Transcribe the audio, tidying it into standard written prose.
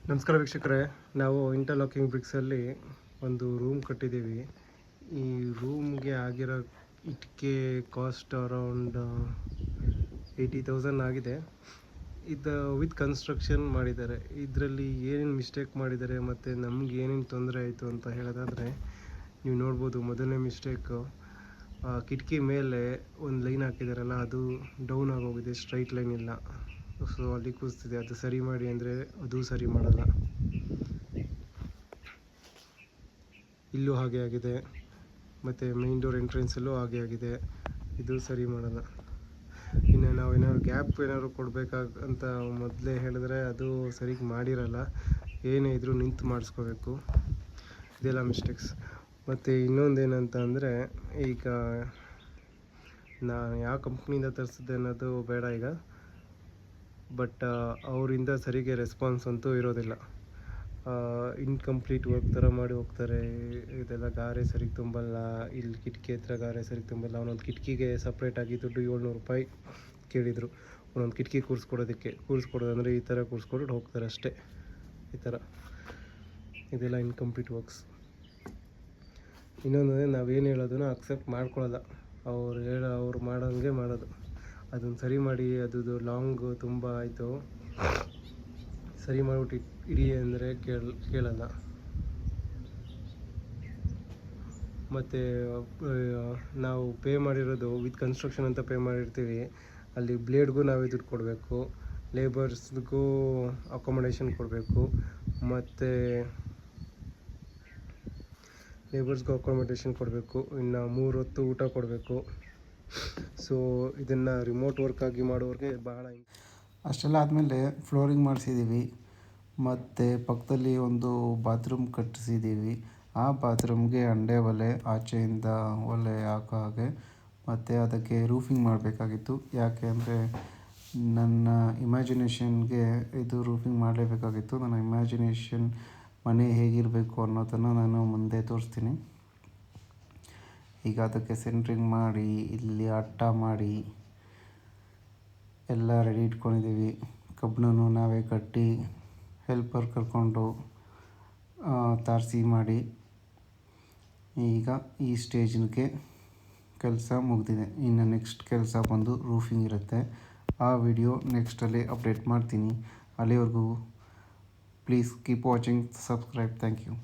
ನಮಸ್ಕಾರ ವೀಕ್ಷಕರೇ, ನಾವು ಇಂಟರ್ಲಾಕಿಂಗ್ ಬ್ರಿಕ್ಸಲ್ಲಿ ಒಂದು ರೂಮ್ ಕಟ್ಟಿದ್ದೀವಿ. ಈ ರೂಮ್ಗೆ ಆಗಿರೋ ಇಟ್ಟಿಗೆ ಕಾಸ್ಟ್ ಅರೌಂಡ್ 80,000 ಆಗಿದೆ. ಇದು ವಿತ್ ಕನ್ಸ್ಟ್ರಕ್ಷನ್ ಮಾಡಿದ್ದಾರೆ. ಇದರಲ್ಲಿ ಏನೇನು ಮಿಸ್ಟೇಕ್ ಮಾಡಿದ್ದಾರೆ ಮತ್ತು ನಮ್ಗೆ ಏನೇನು ತೊಂದರೆ ಆಯಿತು ಅಂತ ಹೇಳೋದಾದರೆ, ನೀವು ನೋಡ್ಬೋದು. ಮೊದಲನೇ ಮಿಸ್ಟೇಕು, ಕಿಟಕಿ ಮೇಲೆ ಒಂದು ಲೈನ್ ಹಾಕಿದಾರಲ್ಲ, ಅದು ಡೌನ್ ಆಗೋಗಿದೆ, ಸ್ಟ್ರೈಟ್ ಲೈನ್ ಇಲ್ಲ. ಸೊ ಅಲ್ಲಿ ಕೂಸ್ತಿದೆ. ಅದು ಸರಿ ಮಾಡಿ ಅಂದರೆ ಅದು ಸರಿ ಮಾಡಲ್ಲ. ಇಲ್ಲೂ ಹಾಗೆ ಆಗಿದೆ, ಮತ್ತು ಮೈನ್ ಡೋರ್ ಎಂಟ್ರೆನ್ಸಲ್ಲೂ ಹಾಗೆ ಆಗಿದೆ. ಇದು ಸರಿ ಮಾಡಲ್ಲ. ಇನ್ನು ನಾವು ಏನಾದ್ರು ಗ್ಯಾಪ್ ಏನಾದ್ರು ಕೊಡಬೇಕಂತ ಮೊದಲೇ ಹೇಳಿದ್ರೆ ಅದು ಸರಿಗೆ ಮಾಡಿರಲ್ಲ. ಏನೇ ಇದ್ರೂ ನಿಂತು ಮಾಡಿಸ್ಕೋಬೇಕು. ಇದೆಲ್ಲ ಮಿಸ್ಟೇಕ್ಸ್. ಮತ್ತು ಇನ್ನೊಂದೇನಂತ ಅಂದರೆ, ಈಗ ನಾನು ಯಾವ ಕಂಪ್ನಿಯಿಂದ ತರಿಸಿದ್ದೆ ಅನ್ನೋದು ಬೇಡ ಈಗ, ಬಟ್ ಅವರಿಂದ ಸರಿಗೆ ರೆಸ್ಪಾನ್ಸ್ ಅಂತೂ ಇರೋದಿಲ್ಲ. ಇನ್ಕಂಪ್ಲೀಟ್ ವರ್ಕ್ ಥರ ಮಾಡಿ ಹೋಗ್ತಾರೆ. ಇದೆಲ್ಲ ಗಾರೆ ಸರಿಗೆ ತುಂಬಲ್ಲ, ಇಲ್ಲಿ ಕಿಟಕಿ ಹತ್ರ ಗಾರೆ ಸರಿಗೆ ತುಂಬಲ್ಲ. ಒಂದೊಂದು ಕಿಟಕಿಗೆ ಸಪ್ರೇಟಾಗಿ ದುಡ್ಡು 700 ರೂಪಾಯಿ ಕೇಳಿದರು. ಒಂದೊಂದು ಕಿಟಕಿ ಕೂರಿಸ್ಕೊಡೋದಂದರೆ ಈ ಥರ ಕೂರಿಸ್ಕೊಟ್ಟು ಹೋಗ್ತಾರೆ ಅಷ್ಟೇ. ಈ ಥರ ಇದೆಲ್ಲ ಇನ್ಕಂಪ್ಲೀಟ್ ವರ್ಕ್ಸ್. ಇನ್ನೊಂದಂದರೆ, ನಾವೇನು ಹೇಳೋದನ್ನು ಅಕ್ಸೆಪ್ಟ್ ಮಾಡ್ಕೊಳ್ಳಲ್ಲ. ಅವ್ರು ಮಾಡೋಂಗೆ ಮಾಡೋದು. ಅದನ್ನು ಸರಿ ಮಾಡಿ, ಅದು ಲಾಂಗ್ ತುಂಬ ಆಯಿತು, ಸರಿ ಮಾಡಿಬಿಟ್ಟು ಇಡಿ ಅಂದರೆ ಕೇಳಲ್ಲ. ಮತ್ತು ನಾವು ಪೇ ಮಾಡಿರೋದು ವಿತ್ ಕನ್ಸ್ಟ್ರಕ್ಷನ್ ಅಂತ ಪೇ ಮಾಡಿರ್ತೀವಿ. ಅಲ್ಲಿ ಬ್ಲೇಡ್ಗೂ ನಾವೇ ದುಡ್ಡು ಕೊಡಬೇಕು, ಲೇಬರ್ಸ್ಗೂ ಅಕೊಮಡೇಷನ್ ಕೊಡಬೇಕು, ಮತ್ತು ಇನ್ನು 3 ಹೊತ್ತು ಊಟ ಕೊಡಬೇಕು. ಸೊ ಇದನ್ನು ರಿಮೋಟ್ ವರ್ಕಾಗಿ ಮಾಡೋರಿಗೆ ಬಹಳ. ಅಷ್ಟೆಲ್ಲ ಆದಮೇಲೆ ಫ್ಲೋರಿಂಗ್ ಮಾಡಿಸಿದ್ದೀವಿ, ಮತ್ತು ಪಕ್ಕದಲ್ಲಿ ಒಂದು ಬಾತ್ರೂಮ್ ಕಟ್ಟಿಸಿದ್ದೀವಿ. ಆ ಬಾತ್ರೂಮ್ಗೆ ಅಂಡೆ ಒಲೆ, ಆಚೆಯಿಂದ ಒಲೆ ಹಾಕೋ ಹಾಗೆ, ಮತ್ತು ಅದಕ್ಕೆ ರೂಫಿಂಗ್ ಮಾಡಬೇಕಾಗಿತ್ತು. ಯಾಕೆ ಅಂದರೆ ನನ್ನ ಇಮ್ಯಾಜಿನೇಷನ್ಗೆ ಇದು ರೂಫಿಂಗ್ ಮಾಡಲೇಬೇಕಾಗಿತ್ತು. ನನ್ನ ಇಮ್ಯಾಜಿನೇಷನ್ ಮನೆ ಹೇಗಿರಬೇಕು ಅನ್ನೋದನ್ನು ನಾನು ಮುಂದೆ ತೋರಿಸ್ತೀನಿ. ಈಗ ಅದಕ್ಕೆ ಸೆಂಟ್ರಿಂಗ್ ಮಾಡಿ, ಇಲ್ಲಿ ಅಟ್ಟ ಮಾಡಿ ಎಲ್ಲ ರೆಡಿ ಇಟ್ಕೊಂಡಿದ್ದೀವಿ. ಕಬ್ಬಣನೂ ನಾವೇ ಕಟ್ಟಿ, ಹೆಲ್ಪರ್ ಕರ್ಕೊಂಡು ತಾರಸಿ ಮಾಡಿ, ಈಗ ಈ ಸ್ಟೇಜ್ಗೆ ಕೆಲಸ ಮುಗಿದಿದೆ. ಇನ್ನು ನೆಕ್ಸ್ಟ್ ಕೆಲಸ ಬಂದು ರೂಫಿಂಗ್ ಇರುತ್ತೆ. ಆ ವಿಡಿಯೋ ನೆಕ್ಸ್ಟಲ್ಲಿ ಅಪ್ಡೇಟ್ ಮಾಡ್ತೀನಿ. ಅಲ್ಲಿವರೆಗೂ please keep watching, subscribe. Thank you.